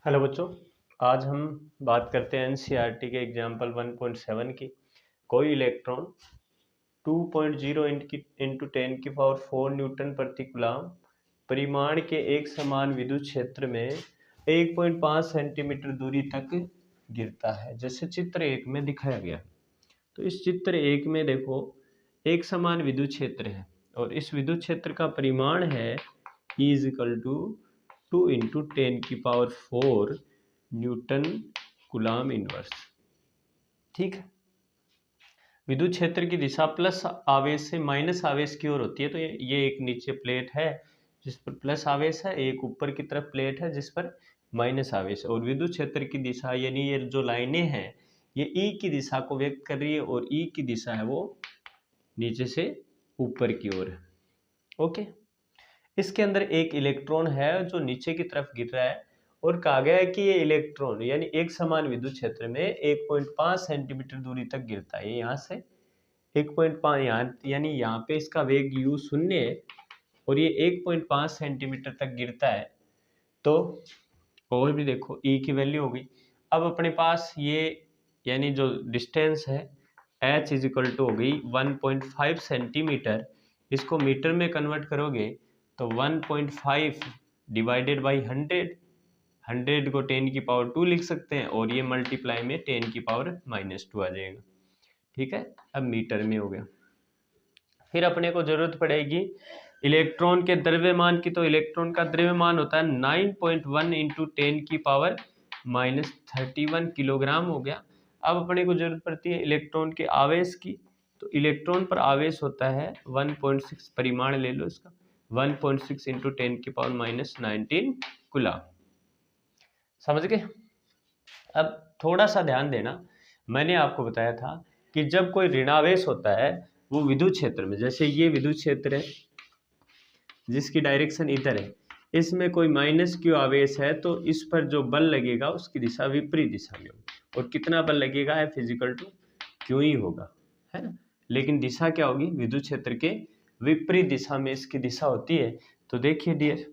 Hello बच्चों। आज हम बात करते हैं एनसीईआरटी के एग्जाम्पल 1.7 की। कोई इलेक्ट्रॉन 2.0 इंटू 10⁴ न्यूटन प्रति कूलम परिमाण के एक समान विद्युत क्षेत्र में 1.5 सेंटीमीटर दूरी तक गिरता है, जैसे चित्र 1 में दिखाया गया। तो इस चित्र 1 में देखो, एक समान विद्युत क्षेत्र है और इस विद्युत क्षेत्र का परिमाण है E = 2 into 10⁴ Newton coulomb inverse. ठीक है। विद्युत क्षेत्र की दिशा प्लस आवेश से माइनस आवेश की ओर होती है। तो ये एक नीचे प्लेट है जिस पर प्लस आवेश है, एक ऊपर की तरफ प्लेट है जिस पर माइनस आवेश है। और विद्युत क्षेत्र की दिशा यानी ये जो लाइनें हैं ये ई की दिशा को व्यक्त कर रही है और ई की दिशा है वो नीचे से ऊपर की ओर है। ओके। इसके अंदर एक इलेक्ट्रॉन है जो नीचे की तरफ गिर रहा है और कहा गया है कि ये इलेक्ट्रॉन यानी एक समान विद्युत क्षेत्र में 1.5 सेंटीमीटर दूरी तक गिरता है। यहाँ से 1.5 यानी यहाँ पे इसका वेग u शून्य है और ये 1.5 सेंटीमीटर तक गिरता है। तो और भी देखो e की वैल्यू हो गई। अब अपने पास ये यानी जो डिस्टेंस है h = हो गई 1.5 सेंटीमीटर। इसको मीटर में कन्वर्ट करोगे तो 1.5 डिवाइडेड बाई 100 को 10⁻² लिख सकते हैं और ये मल्टीप्लाई में 10⁻⁻² आ जाएगा। ठीक है, अब मीटर में हो गया। फिर अपने को जरूरत पड़ेगी इलेक्ट्रॉन के द्रव्यमान की। तो इलेक्ट्रॉन का द्रव्यमान होता है 9.1 इंटू 10⁻31 किलोग्राम हो गया। अब अपने को जरूरत पड़ती है इलेक्ट्रॉन के आवेश की। तो इलेक्ट्रॉन पर आवेश होता है 1.6, परिमाण ले लो इसका, 1.6 इंटू 10⁻⁻19 कूलम। समझ गए। अब थोड़ा सा ध्यान देना, मैंने आपको बताया था कि जब कोई ऋणावेश होता है वो विद्युत क्षेत्र में, जैसे ये विद्युत क्षेत्र है जिसकी डायरेक्शन इधर है, इसमें कोई माइनस क्यू आवेश है तो इस पर जो बल लगेगा उसकी दिशा विपरीत दिशा में होगी। और कितना बल लगेगा है फिजिकल टू क्यू ही होगा, है ना। लेकिन दिशा क्या होगी, विद्युत क्षेत्र के विपरीत दिशा में इसकी दिशा होती है। तो देखिए डियर,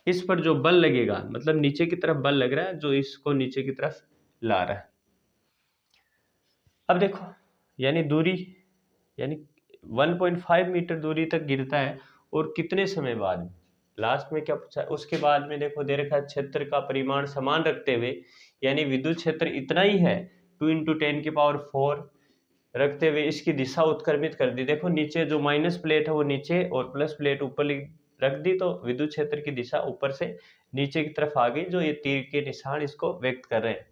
इस पर जो बल लगेगा मतलब नीचे की तरफ बल लग रहा है जो इसको नीचे की तरफ ला रहा है। अब देखो यानी दूरी यानी 1.5 मीटर दूरी तक गिरता है और कितने समय बाद में, लास्ट में क्या पूछा है उसके बाद में। देखो दे रखा है क्षेत्र का परिमाण समान रखते हुए, यानी विद्युत क्षेत्र इतना ही है 2 इंटू 10⁻⁴ रखते हुए इसकी दिशा उत्क्रमित कर दी। देखो नीचे जो माइनस प्लेट है वो नीचे और प्लस प्लेट ऊपर रख दी, तो विद्युत क्षेत्र की दिशा ऊपर से नीचे की तरफ आ गई, जो ये तीर के निशान इसको व्यक्त कर रहे हैं।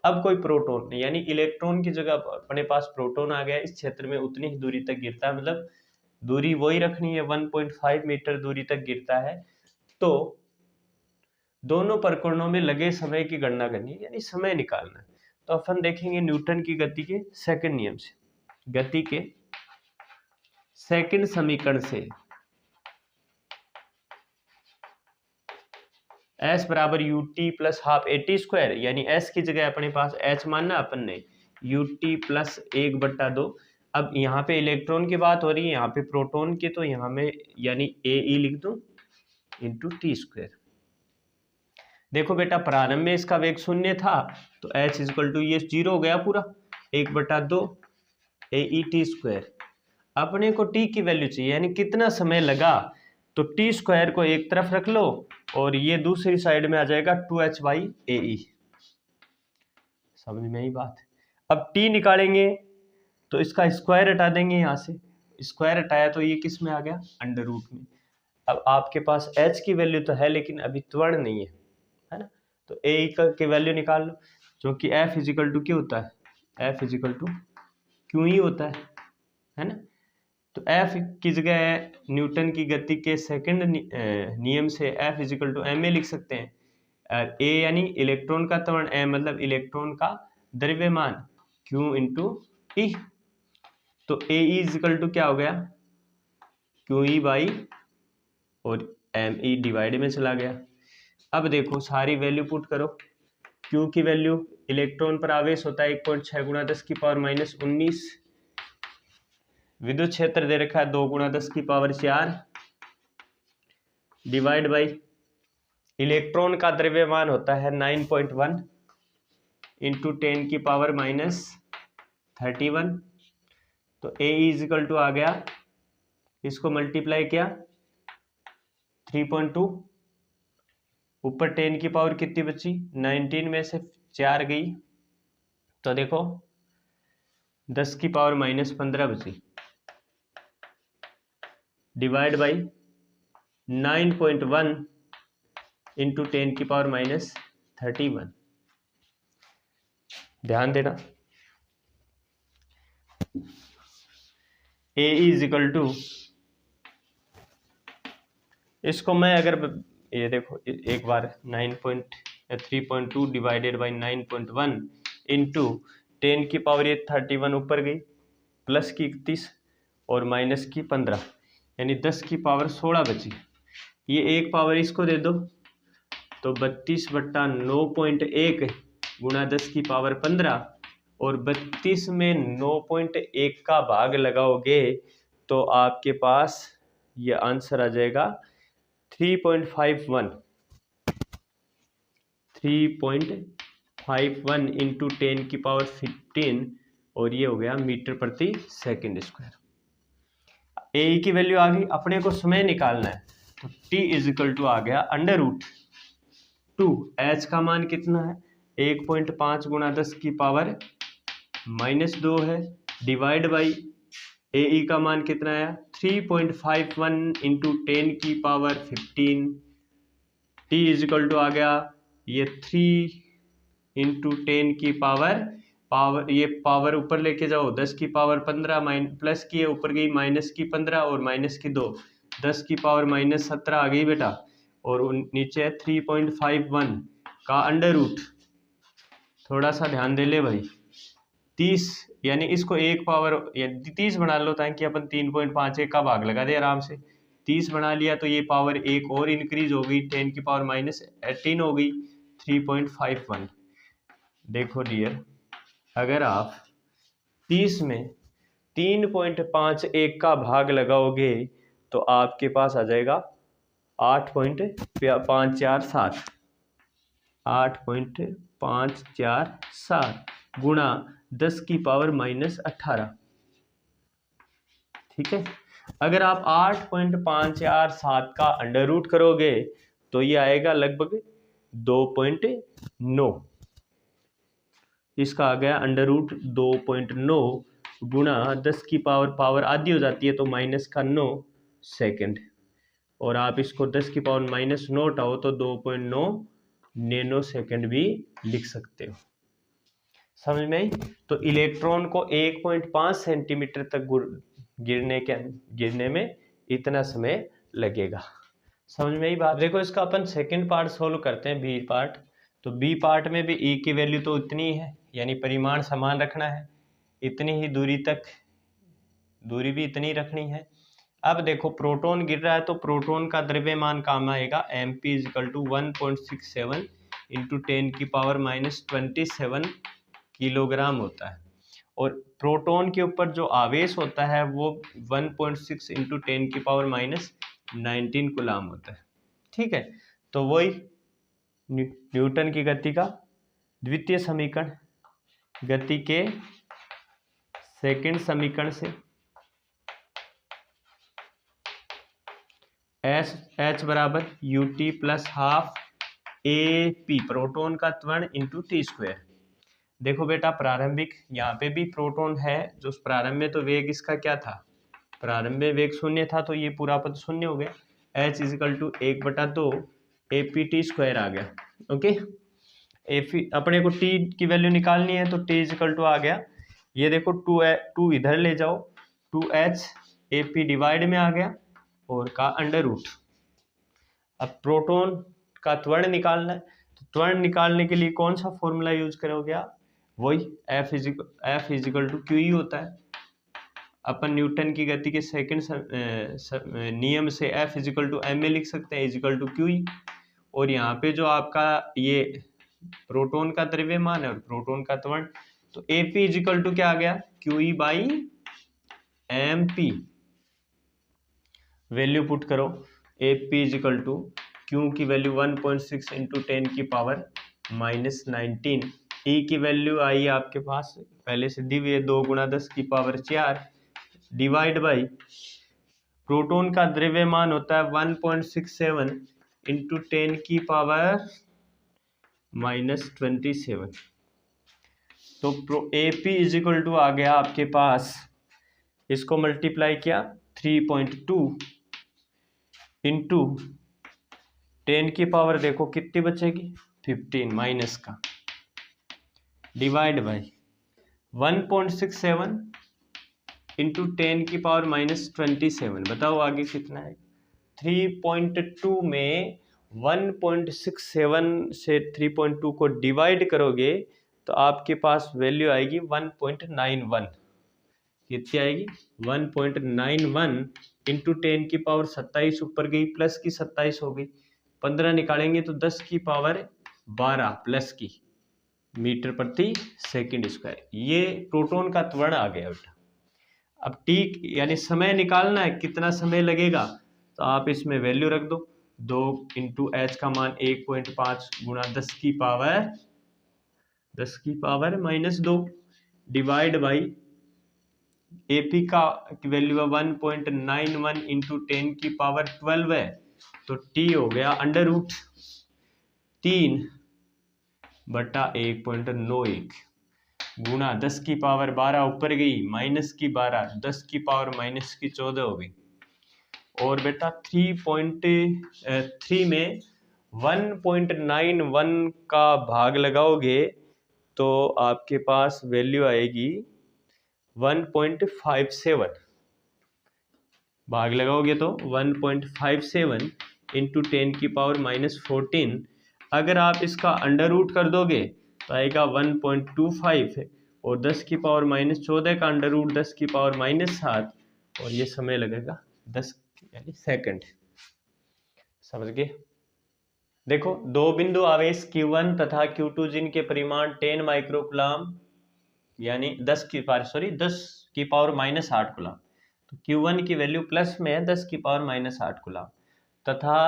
अब कोई प्रोटॉन यानी इलेक्ट्रॉन की जगह अपने पास प्रोटॉन आ गया, इस क्षेत्र में उतनी ही दूरी तक गिरता है, मतलब दूरी वही रखनी है, 1.5 मीटर दूरी तक गिरता है। तो दोनों प्रकरणों में लगे समय की गणना करनी है, यानी समय निकालना है। तो अपन देखेंगे न्यूटन की गति के सेकंड नियम से, गति के सेकंड समीकरण से S बराबर ut प्लस हाफ AT², यानी S की जगह अपने पास H मानना अपन ने, ut प्लस 1/2। अब यहाँ पे इलेक्ट्रॉन की बात हो रही है, यहाँ पे प्रोटॉन की, तो यहाँ में यानी AE लिख दूं इंटू T²। देखो बेटा प्रारंभ में इसका वेग 0 था तो H = ये 0 हो गया पूरा, 1/2 AET²। अपने को T की वैल्यू चाहिए यानी कितना समय लगा, तो T² को एक तरफ रख लो और ये दूसरी साइड में आ जाएगा 2H/AE। समझ में आई बात। अब T निकालेंगे तो इसका स्क्वायर हटा देंगे, यहाँ से स्क्वायर हटाया तो ये किस में आ गया, अंडर रूट में। अब आपके पास H की वैल्यू तो है लेकिन अभी त्वरण नहीं है ना, तो AE की वैल्यू निकाल लो, जो कि F = क्या होता है, F = क्यों ही होता है ना। तो F की जगह न्यूटन की गति के सेकंड नियम से F = ma लिख सकते हैं। और A यानी इलेक्ट्रॉन का त्वरण, m मतलब इलेक्ट्रॉन का द्रव्यमान, q इंटू E। तो AE = क्या हो गया, QE बाई और ME डिवाइड में चला गया। अब देखो सारी वैल्यू पुट करो। Q की वैल्यू, इलेक्ट्रॉन पर आवेश होता है 1.6 × 10⁻⁻19। विद्युत क्षेत्र दे रखा है 2 × 10⁴ डिवाइड बाई इलेक्ट्रॉन का द्रव्यमान होता है 9.1 इंटू 10 की पावर माइनस 31। तो ए इजिकल टू आ गया, इसको मल्टीप्लाई किया 3.2, ऊपर 10 की पावर कितनी बची, 19 में से 4 गई तो देखो 10 की पावर माइनस 15 बची, डिवाइड बाई 9.1 इंटू 10 की पावर माइनस 31। ध्यान देना, ए इज इक्वल टू, इसको मैं अगर ये देखो एक बार 3.2 डिवाइडेड बाई 9.1 इंटू 10 की पावर ये 31 ऊपर गई, प्लस की 31 और माइनस की 15, यानी 10 की पावर 16 बची। ये एक पावर इसको दे दो तो 32/9.1 गुणा 10 की पावर 15, और 32 में 9.1 का भाग लगाओगे तो आपके पास ये आंसर आ जाएगा 3.51 इंटू 10 की पावर 15, और ये हो गया मीटर प्रति सेकंड स्क्वायर। ए की वैल्यू आ गई, अपने को समय निकालना है तो टी इजिकल टू आ गया अंडर रूट 2, एच का मान कितना है 1.5 गुणा 10 की पावर माइनस 2 है, डिवाइड बाई ए का मान कितना है 3.51 इंटू 10 की पावर 15, टी इजिकल टू आ गया ये 3 इंटू 10 की पावर ये पावर ऊपर लेके जाओ 10 की पावर 15 प्लस की है ऊपर गई माइनस की 15 और माइनस की 2, 10 की पावर माइनस 17 आ गई बेटा, और नीचे है 3.51 का अंडर रूट, थोड़ा सा ध्यान दे ले भाई, 30, यानी इसको एक पावर 30 बना लो ताकि अपन 3.51 का भाग लगा दे आराम से, 30 बना लिया तो ये पावर एक और इंक्रीज हो गई 10 की पावर माइनस 18 हो गई 3.51। देखो डियर, अगर आप 30 में 3.51 का भाग लगाओगे तो आपके पास आ जाएगा 8.547, 8.547 गुणा 10 की पावर माइनस 18। ठीक है, अगर आप 8.547 का अंडर रूट करोगे तो ये आएगा लगभग 2.9, इसका आ गया अंडर रूट 2.9 गुणा 10 की पावर आधी हो जाती है तो माइनस का 9 सेकेंड, और आप इसको 10 की पावर माइनस 9 उठाओ तो 2.9 नैनो सेकेंड भी लिख सकते हो। समझ में आई? तो इलेक्ट्रॉन को 1.5 सेंटीमीटर तक गिरने में इतना समय लगेगा। समझ में आई बात? देखो इसका अपन सेकंड पार्ट सोल्व करते हैं, बी पार्ट। तो बी पार्ट में भी ई की वैल्यू तो इतनी ही है, यानी परिमाण समान रखना है, इतनी ही दूरी तक दूरी भी इतनी रखनी है। अब देखो प्रोटॉन गिर रहा है तो प्रोटॉन का द्रव्यमान काम आएगा M P is equal to 1.67 into 10 की पावर माइनस 27 किलोग्राम होता है, और प्रोटॉन के ऊपर जो आवेश होता है वो 1.6 इंटू 10 की पावर माइनस 19 कूलाम होता है। ठीक है, तो वही न्यूटन की गति का द्वितीय समीकरण, गति के सेकंड समीकरण से एच बराबर U T plus half A P, proton का त्वरण इंटू टी स्क्वायर। देखो बेटा प्रारंभिक यहाँ पे भी प्रोटॉन है, जो प्रारंभ में तो वेग इसका क्या था, प्रारंभ में वेग शून्य था तो ये पूरा पद शून्य हो गया, h is equal to 1/2 a p t square आ गया। ओके, अपने को टी की वैल्यू निकालनी है तो टी इजिकल टू आ गया, ये देखो 2 इधर ले जाओ 2h ए पी डिवाइड में आ गया और का अंडर रूट। अब प्रोटॉन का त्वरण निकालना है, तो त्वरण निकालने के लिए कौन सा फॉर्मूला यूज करोगे आप, वही F equal to Q E होता है। अपन न्यूटन की गति के सेकंड नियम से F equal to M A लिख सकते हैं इजिकल टू क्यू ई, और यहाँ पे जो आपका ये प्रोटॉन का द्रव्यमान है और प्रोटॉन का त्वरण, तो ए पी इजिकल टू क्या आ गया q e by m p, value put करो a p is equal to q की वैल्यू 1.6 इंटू 10 की पावर -19, ई की वैल्यू आई आपके पास पहले से दी हुई है 2 गुणा 10 की पावर 4 डिवाइड बाई प्रोटॉन का द्रव्यमान होता है 1.67 इंटू 10 की पावर -27। तो AP इज इक्वल टू आ गया आपके पास, इसको मल्टीप्लाई किया 3.2 इंटू 10 की पावर देखो कितनी बचेगी 15 माइनस का डिवाइड बाई 1.67 इंटू 10 की पावर -27। बताओ आगे कितना है। 3.2 में 1.67 से 3.2 को डिवाइड करोगे तो आपके पास वैल्यू आएगी 1.91। कितनी आएगी 1.91 इंटू 10 की पावर 27 ऊपर गई प्लस की 27 हो गई, 15 निकालेंगे तो 10 की पावर 12 प्लस की मीटर प्रति सेकंड स्क्वायर। ये प्रोटॉन का त्वरण आ गया बेटा। अब टी यानी समय निकालना है, कितना समय लगेगा, तो आप इसमें वैल्यू रख दो 2 इंटू एच का मान 1.5 गुणा 10 की पावर -2 डिवाइड बाई एपी का वैल्यू है 1.91 इंटू 10 की पावर 12 है, तो टी हो गया अंडर रूट 3 बटा 1.91 गुणा 10 की पावर 12 ऊपर गई माइनस की 12 10 की पावर -14 हो गई। और बेटा 3.3 में 1.91 का भाग लगाओगे तो आपके पास वैल्यू आएगी 1.57। भाग लगाओगे तो 1.57 इंटू 10 की पावर -14। अगर आप इसका अंडर रूट कर दोगे तो आएगा 1.25 और 10 की पावर -14 का अंडर रूट 10 की पावर -7 और ये समय लगेगा 10 यानी सेकंड। समझ गए। देखो दो बिंदु आवेश Q1 तथा Q2 जिनके परिमाण 10 माइक्रोकूलम यानी 10 की पावर -8 कूलम, तो Q1 की वैल्यू प्लस में है 10 की पावर -8 कूलम तथा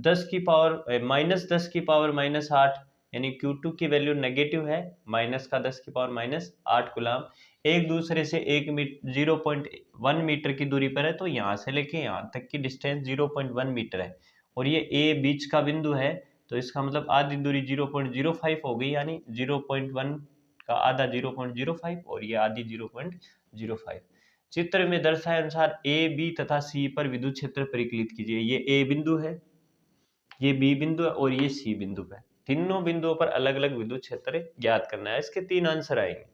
10 की पावर -10 की पावर -8 यानी Q2 की वैल्यू नेगेटिव है माइनस का 10 की पावर -8 कूलम एक दूसरे से 0.1 मीटर की दूरी पर है। तो यहाँ से लेके यहाँ तक की डिस्टेंस 0.1 मीटर है और ये A बीच का बिंदु है, तो इसका मतलब आधी दूरी 0.05 हो गई, यानी 0.1 का आधा 0.05 और ये आधी 0.05। चित्र में दर्शाए अनुसार ए बी तथा सी पर विद्युत क्षेत्र परिकलित कीजिए। ये ए बिंदु है, ये बी बिंदु है और ये सी बिंदु है। तीनों बिंदुओं पर अलग अलग विद्युत क्षेत्र ज्ञात करना है। इसके 3 आंसर आएंगे।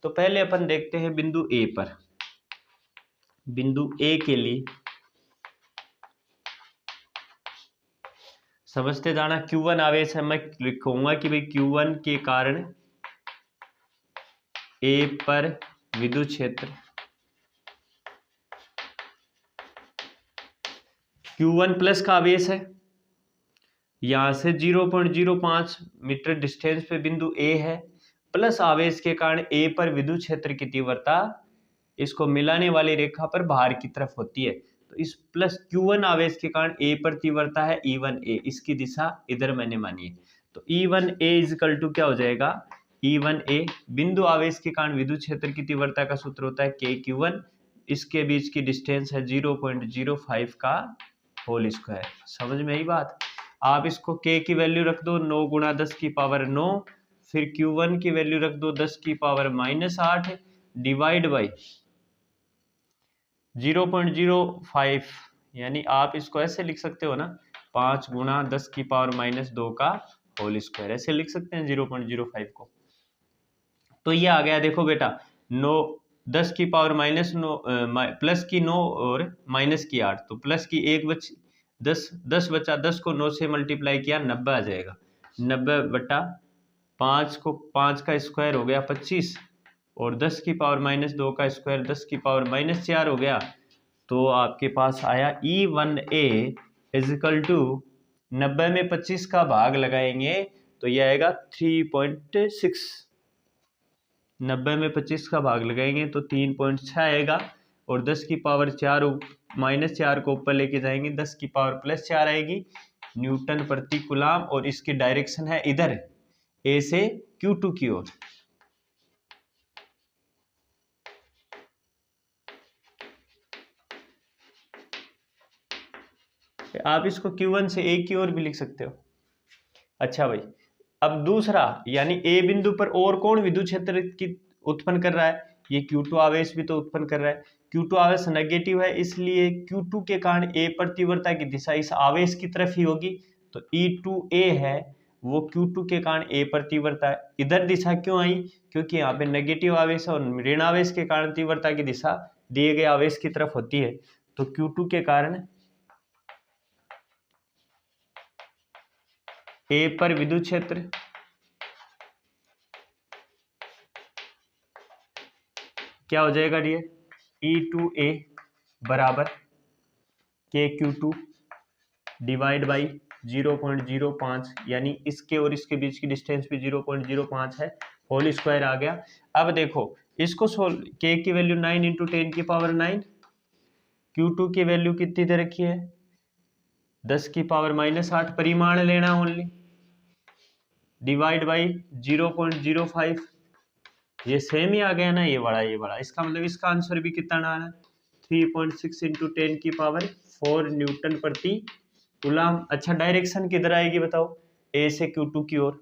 तो पहले अपन देखते हैं बिंदु ए पर। बिंदु ए के लिए समझते जाना, Q1 आवेश है, मैं लिखूंगा कि भाई Q1 के कारण ए पर विद्युत क्षेत्र Q1 प्लस का आवेश है, यहां से 0.05 मीटर डिस्टेंस पे बिंदु ए है, प्लस आवेश के कारण ए पर विद्युत क्षेत्र की तीव्रता इसको मिलाने वाली रेखा पर बाहर की तरफ होती है। तो इस प्लस Q1 आवेश के कारण ए पर तीव्रता है E1A, इसकी दिशा इधर मैंने मानी है। तो E1A इजकल टू क्या हो जाएगा, E1A बिंदु आवेश के कारण विद्युत क्षेत्र की तीव्रता का सूत्र होता है KQ1, इसके बीच की डिस्टेंस है 0.05 का होल स्क्वायर। समझ में आई बात। आप इसको K की वैल्यू रख दो 9 गुणा 10 की पावर 9, फिर Q1 की वैल्यू रख दो 10 की पावर -8 डिवाइड बाई 0.05, यानी आप इसको ऐसे लिख सकते हो ना 5 गुणा 10 की पावर -2 का होल स्क्वायर, ऐसे लिख सकते हैं 0.05 को। तो ये आ गया, देखो बेटा 9 10 की पावर -9 प्लस की 9 और माइनस की 8, तो प्लस की 1 बची 10 बचा, 10 को 9 से मल्टीप्लाई किया 90 आ जाएगा। 90 बटा 5 को 5 का स्क्वायर हो गया 25 और 10 की पावर -2 का स्क्वायर 10 की पावर -4 हो गया। तो आपके पास आया E1A इजिकल टू 90 में 25 का भाग लगाएंगे तो यह आएगा 3.6। 90 में 25 का भाग लगाएंगे तो 3.6 आएगा और 10 की पावर 4 -4 को ऊपर लेके जाएंगे 10 की पावर +4 आएगी। न्यूटन प्रति कूलाम, और इसकी डायरेक्शन है इधर ए से Q2 की ओर। आप इसको Q1 से A की ओर भी लिख सकते हो। अच्छा भाई, अब दूसरा यानी ए बिंदु पर और कौन विद्युत क्षेत्र की उत्पन्न कर रहा है? ये Q2 आवेश भी तो उत्पन्न कर रहा है। Q2 आवेश नेगेटिव है, इसलिए Q2 के कारण ए पर तीव्रता की दिशा इस आवेश की तरफ ही होगी। तो E2A है वो Q2 के कारण ए पर तीव्रता है। इधर दिशा क्यों आई? क्योंकि यहाँ पे नेगेटिव आवेश और ऋण आवेश के कारण तीव्रता की दिशा दिए गए आवेश की तरफ होती है। तो Q2 के कारण ए पर विद्युत क्षेत्र क्या हो जाएगा डियर? E2A बराबर KQ2 डिवाइड बाई 0.05, यानी इसके और इसके बीच की डिस्टेंस भी 0.05 है, होल स्क्वायर आ गया। अब देखो इसको सोल्व, K की वैल्यू 9 इंटू 10 की पावर 9, Q2 की वैल्यू कितनी दे रखी है? 10 की पावर -8, परिमाण लेना ओनली, डिवाइड बाई 0.05, ये सेम ही आ गया ना, ये बड़ा। इसका मतलब इसका आंसर भी कितना आना है? 3.6 इंटू 10 की पावर 4 न्यूटन प्रति कूलाम। अच्छा, डायरेक्शन किधर आएगी बताओ? ए से Q2 की ओर,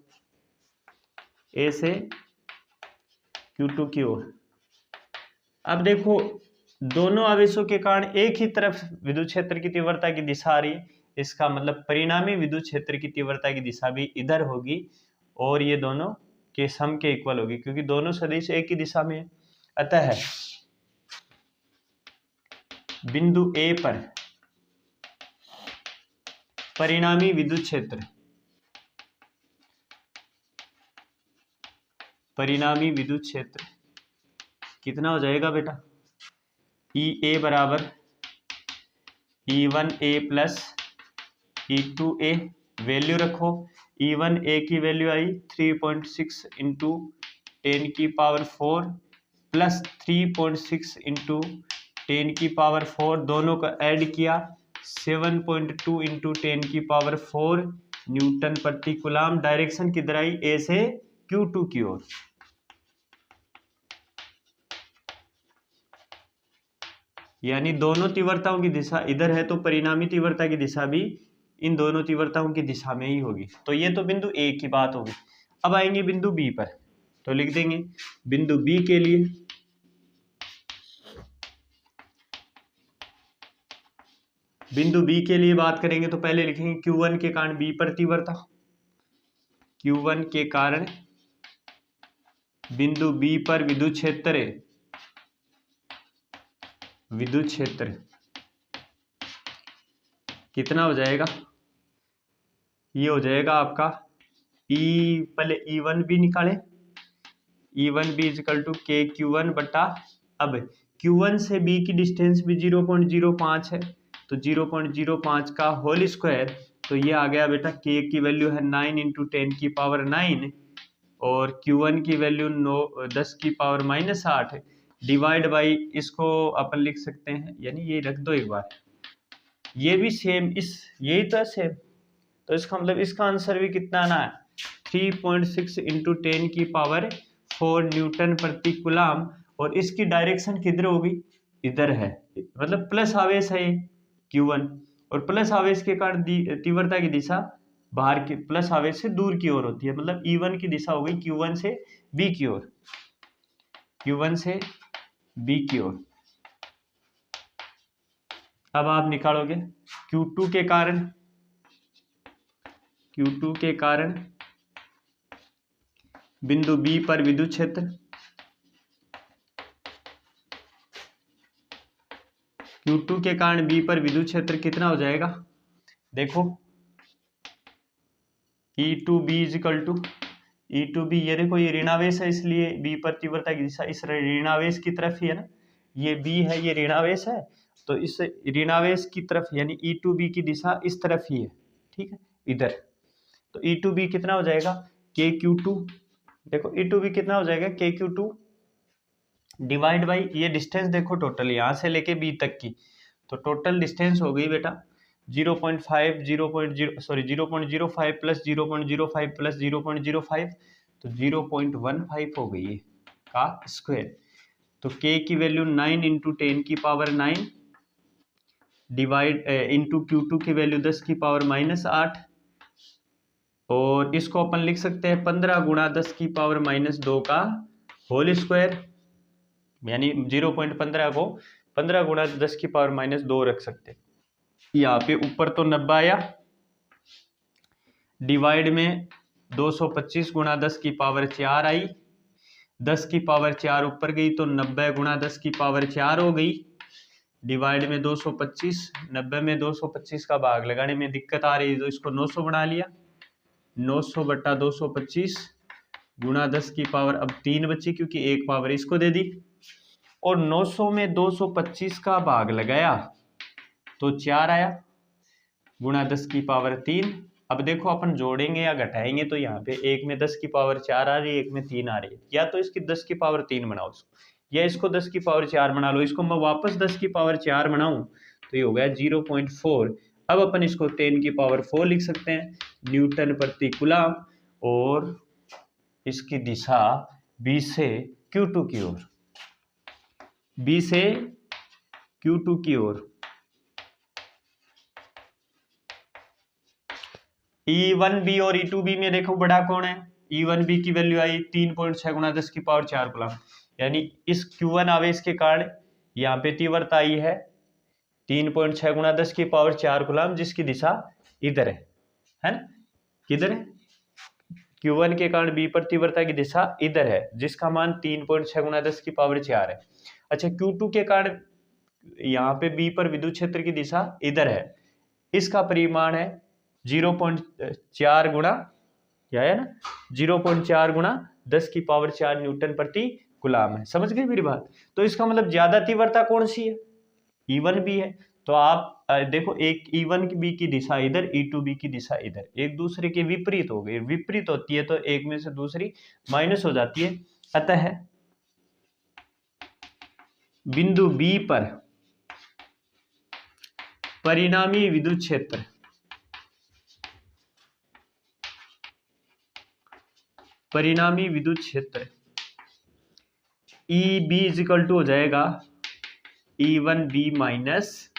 ए से Q2 की ओर। अब देखो दोनों आवेशों के कारण एक ही तरफ विद्युत क्षेत्र की तीव्रता की दिशा आ रही है, इसका मतलब परिणामी विद्युत क्षेत्र की तीव्रता की दिशा भी इधर होगी, और ये दोनों के सम के इक्वल होगी, क्योंकि दोनों सदिश एक ही दिशा में है। अतः बिंदु ए पर परिणामी विद्युत क्षेत्र, परिणामी विद्युत क्षेत्र कितना हो जाएगा बेटा? E A बराबर E1A प्लस E2A, वैल्यू रखो। E1A की वैल्यू आई 3.6 इंटू 10 की पावर 4 प्लस 3.6 इंटू 10 की पावर 4, दोनों का ऐड किया 7.2 इंटू 10 की पावर 4 न्यूटन प्रति कूलाम। डायरेक्शन किधर आई? ए से Q2 की ओर। यानी दोनों तीव्रताओं की दिशा इधर है, तो परिणामी तीव्रता की दिशा भी इन दोनों तीव्रताओं की दिशा में ही होगी। तो ये तो बिंदु ए की बात होगी। अब आएंगे बिंदु बी पर, तो लिख देंगे बिंदु बी के लिए बात करेंगे तो पहले लिखेंगे Q1 के कारण बी पर तीव्रता। Q1 के कारण बिंदु बी पर विद्युत क्षेत्र कितना हो जाएगा? ये हो जाएगा आपका पहले E1 भी निकाले, E1 भी इजिकल टू KQ1 बटा, अब Q1 से B की डिस्टेंस भी 0.05 है, तो 0.05 का होल स्क्वायर, तो ये आ गया बेटा K की वैल्यू है 9 इंटू 10 की पावर 9, और Q1 की वैल्यू 10 की पावर -8 डिवाइड बाई, इसको अपन लिख सकते हैं, यानी ये रख दो एक बार, ये भी सेम, यही तो है सेम, तो इसका मतलब इसका आंसर भी कितना आना है? 3.6 इंटू 10 की पावर 4 न्यूटन प्रति कूलाम, और इसकी डायरेक्शन किधर होगी? इधर है, मतलब प्लस आवेश है ये Q1, और प्लस आवेश के कारण तीव्रता की दिशा बाहर की, प्लस आवेश से दूर की ओर होती है, मतलब E1 की दिशा हो गई Q1 से B की ओर, Q1 से B की ओर। अब आप निकालोगे Q2 के कारण बिंदु B पर विद्युत क्षेत्र, Q2 के कारण B पर विद्युत क्षेत्र कितना हो जाएगा? देखो E2B इजिकल टू E2B, ये देखो ये ऋणावेश है, इसलिए B पर तीव्रता की दिशा इस ऋणावेश की तरफ ही है ना, ये B है, ये ऋणावेश है, तो इस ऋणावेश की तरफ यानी E2B की दिशा इस तरफ ही है, ठीक है, इधर। तो E2B कितना हो जाएगा? KQ2, देखो E2B कितना हो जाएगा? KQ2 डिवाइड बाई, ये डिस्टेंस देखो टोटल यहाँ से लेके B तक की, तो टोटल डिस्टेंस हो गई बेटा 0.5 0.05 प्लस 0.05 प्लस 0.05, तो 0.15 हो गई है का स्क्वायर। तो k की वैल्यू 9 इंटू 10 की पावर 9 डिवाइड इंटू Q2 की वैल्यू 10 की पावर -8, और इसको अपन लिख सकते हैं 15 गुणा 10 की पावर -2 का होल स्क्वायर, यानी 0.15 को 15 गुणा 10 की पावर -2 रख सकते हैं। यहाँ पे ऊपर तो 90 आया, डिवाइड में 225 गुणा 10 की पावर 4 आई, 10 की पावर 4 ऊपर गई तो 90 गुणा 10 की पावर 4 हो गई, डिवाइड में 225, 90 में 225 का भाग लगाने में दिक्कत आ रही है तो इसको 900 बना लिया, 900 बटा 225 गुणा 10 की पावर अब 3 बची क्योंकि एक पावर इसको दे दी, और 900 में 225 का भाग लगाया तो 4 आया, गुणा 10 की पावर 3। अब देखो अपन जोड़ेंगे या घटाएंगे तो यहाँ पे एक में 10 की पावर 4 आ रही है, एक में 3 आ रही है, या तो इसकी 10 की पावर 3 बनाओ इसको, या इसको 10 की पावर 4 बना लो, इसको मैं वापस 10 की पावर 4 बनाऊं तो ये हो गया 0.4। अब अपन इसको 10 की पावर 4 लिख सकते हैं न्यूटन प्रति कूलम, और इसकी दिशा B से Q2 की ओर, B से Q2 की ओर। E1B और E2B में देखो बड़ा कौन है, E1B की वैल्यू आई 3.6 गुणा 10 की पावर 4 कूलम, यानी इस Q1 आवेश के कारण यहाँ पे तीव्रता आई है 3.6 गुणा 10 की पावर 4 कूलम, जिसकी दिशा इधर है ना, किधर है, Q1 के कारण B पर तीव्रता की दिशा इधर है, जिसका मान 3.6 गुणा 10 की पावर 4 है। अच्छा, Q2 के कारण यहाँ पे B पर विद्युत क्षेत्र की दिशा इधर है, इसका परिमाण है 0.4 गुणा, क्या है ना, 0.4 गुणा 10 की पावर 4 न्यूटन प्रति कूलम है। समझ गए मेरी बात? तो इसका मतलब ज्यादा तीव्रता कौन सी है, E1B है। तो आप देखो, एक E1B की दिशा इधर, E2B की दिशा इधर, एक दूसरे के विपरीत हो गई, विपरीत होती है तो एक में से दूसरी माइनस हो जाती है। अतः बिंदु B पर परिणामी विद्युत क्षेत्र EB इजिकल टू हो जाएगा E1B माइनस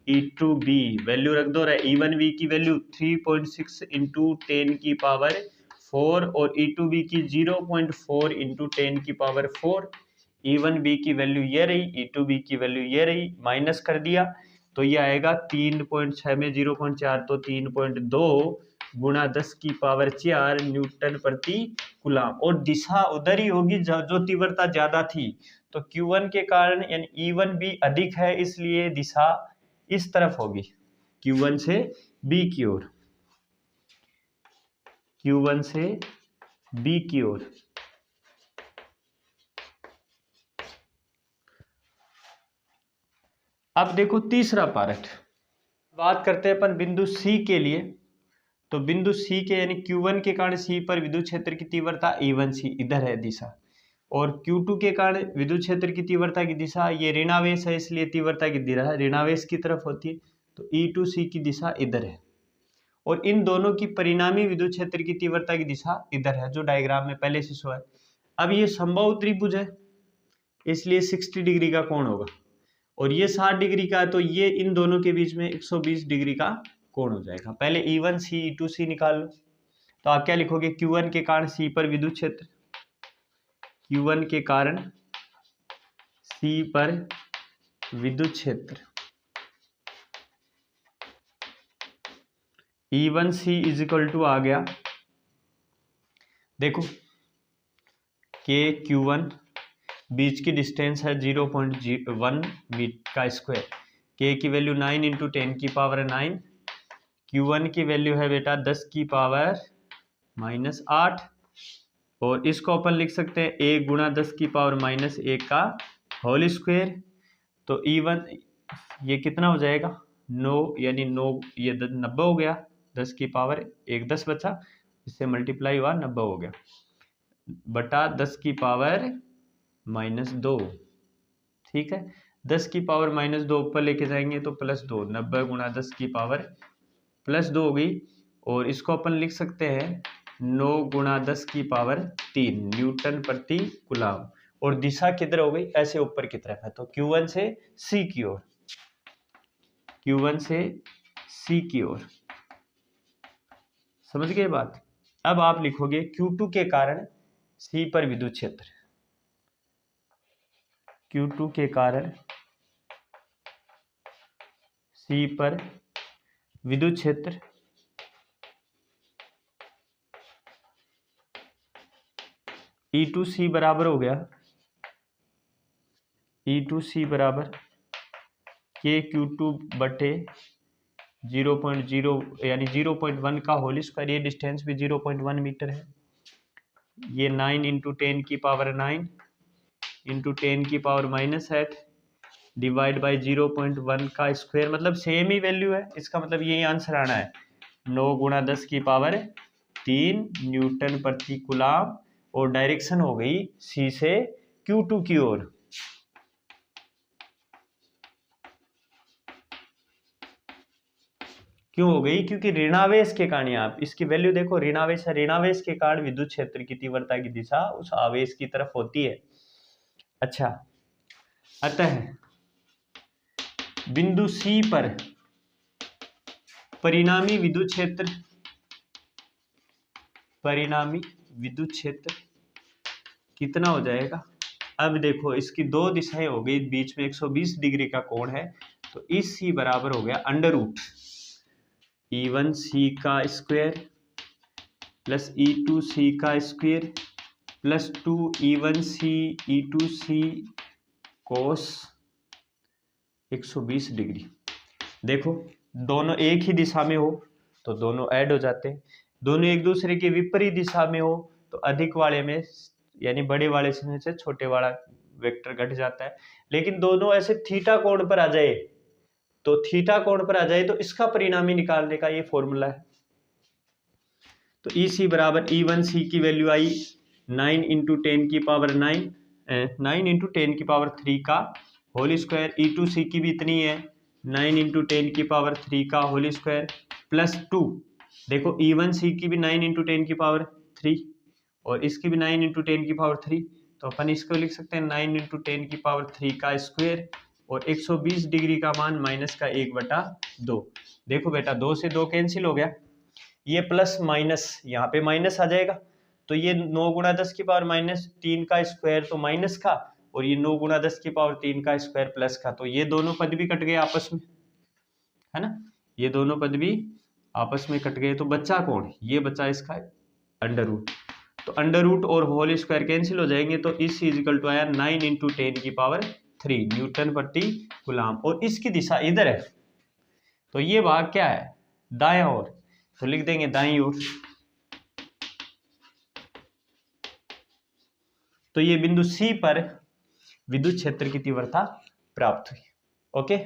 E2B, वैल्यू रख दो, E1B की वैल्यू 3.6 इंटू 10 की पावर 4 और E2B की 0.4 इंटू 10 की पावर 4। E1B की वैल्यू ये रही, E2B की वैल्यू ये रही, माइनस कर दिया तो ये आएगा 3.6 में 0.4 तो 3.2 गुणा 10 की पावर 4 न्यूटन प्रति कूलम, और दिशा उधर ही होगी जो तीव्रता ज्यादा थी। तो Q1 के कारण यानी E1B अधिक है, इसलिए दिशा इस तरफ होगी, Q1 से B की ओर, Q1 से B की ओर। अब देखो तीसरा पार्ट, बात करते हैं अपन बिंदु C के लिए। तो बिंदु C के यानी Q1 के कारण C पर विद्युत क्षेत्र की तीव्रता E1C इधर है दिशा, और Q2 के कारण विद्युत क्षेत्र की तीव्रता की दिशा ये ऋणावेश है, इसलिए तीव्रता की दिशा ऋणावेश की तरफ होती है, तो E2C की दिशा इधर है, और इन दोनों की परिणामी विद्युत क्षेत्र की तीव्रता की दिशा इधर है, जो डायग्राम में पहले से शो है। अब ये समबाहु त्रिभुज है, इसलिए 60 डिग्री का कोण होगा, और ये 60 डिग्री का है, तो ये इन दोनों के बीच में 120 डिग्री का कोण हो जाएगा। पहले E1C E2C निकाल लो, तो आप क्या लिखोगे, Q1 के कारण C पर विद्युत क्षेत्र, Q1 के कारण C पर विद्युत क्षेत्र E1C इजिकल टू आ गया, देखो K Q1 बीच की डिस्टेंस है 0.1 मीटर का स्क्वायर, K की वैल्यू 9 इंटू 10 की पावर 9, Q1 की वैल्यू है बेटा 10 की पावर -8, और इसको अपन लिख सकते हैं 1 गुणा 10 की पावर -1 का होल स्क्वायर। तो E1 ये कितना हो जाएगा, 9, यानी 9 ये 90 हो गया, 10 की पावर 1 10 बचा, इससे मल्टीप्लाई हुआ 90 हो गया, बटा 10 की पावर -2, ठीक है। 10 की पावर -2 ऊपर लेके जाएंगे तो +2, 90 × 10 की पावर +2 हो गई। और इसको अपन लिख सकते हैं 9 × 10 की पावर 3 न्यूटन प्रति कूलाम। और दिशा किधर हो गई, ऐसे ऊपर की तरफ है, तो Q1 से C की ओर, Q1 से C की ओर। समझ गए बात। अब आप लिखोगे Q2 के कारण C पर विद्युत क्षेत्र, Q2 के कारण C पर विद्युत क्षेत्र E2C बराबर हो गया E2C बराबर KQ2 बटे 0.0 यानी 0.1 का होल स्क्वायर, ये डिस्टेंस भी 0.1 मीटर है। ये 9 × 10 की पावर 9 × 10 की पावर -8 डिवाइड बाई 0.1 का स्क्वायर, मतलब सेम ही वैल्यू है। इसका मतलब यही आंसर आना है 9 × 10 की पावर 3 न्यूटन प्रति कूलाम। और डायरेक्शन हो गई C से Q2 की ओर। क्यों हो गई, क्योंकि ऋणावेश के कारण, आप इसकी वैल्यू देखो, ऋणावेश है, ऋणावेश के कारण विद्युत क्षेत्र की तीव्रता की दिशा उस आवेश की तरफ होती है। अच्छा, अतः बिंदु C पर परिणामी विद्युत क्षेत्र कितना हो जाएगा। अब देखो इसकी दो दिशाएं हो गई, बीच में 120 डिग्री का कोण है, तो इस C बराबर हो गया √ E1C का स्क्वायर प्लस E2C का स्क्वायर प्लस 2 E1C E2C कोस 120 डिग्री। देखो दोनों एक ही दिशा में हो तो दोनों ऐड हो जाते हैं, दोनों एक दूसरे के विपरीत दिशा में हो तो अधिक वाले में यानी बड़े वाले से छोटे वाला वेक्टर घट जाता है। लेकिन दोनों ऐसे थीटा कोण पर आ जाए, तो थीटा कोण पर आ जाए तो इसका परिणामी निकालने का ये फॉर्मूला है। तो EC बराबर E1C की वैल्यू आई 9 × 10 की पावर 9 × 10 की पावर 3 का होल स्क्वायर, E2C की भी इतनी है 9 × 10 की पावर 3 का होल स्क्वायर प्लस 2, देखो E1C की भी 9 × 10 की पावर 3 और इसकी भी 9 × 10 की पावर 3, तो अपन इसको लिख सकते हैं 9 × 10 की पावर 3 का स्क्वायर और 120 डिग्री का मान -1/2। देखो बेटा 2 से 2 कैंसिल हो गया, ये प्लस माइनस यहाँ पे माइनस आ जाएगा, तो ये 9 × 10 की पावर -3 का स्क्वायर तो माइनस का, और ये 9 × 10 की पावर 3 का स्क्वायर प्लस का, तो ये दोनों पद भी कट गए आपस में, है ना, ये दोनों पद भी आपस में कट गए। तो बच्चा कौन, ये बच्चा इसका √ तो √ और होल स्क्वायर कैंसिल हो जाएंगे, तो इस इक्वल टू आया 9 × 10 की पावर 3 न्यूटन प्रति कूलाम। और इसकी दिशा इधर है, तो ये भाग क्या है, दायां ओर, तो लिख देंगे दाईं ओर। तो ये बिंदु C पर विद्युत क्षेत्र की तीव्रता प्राप्त हुई। ओके।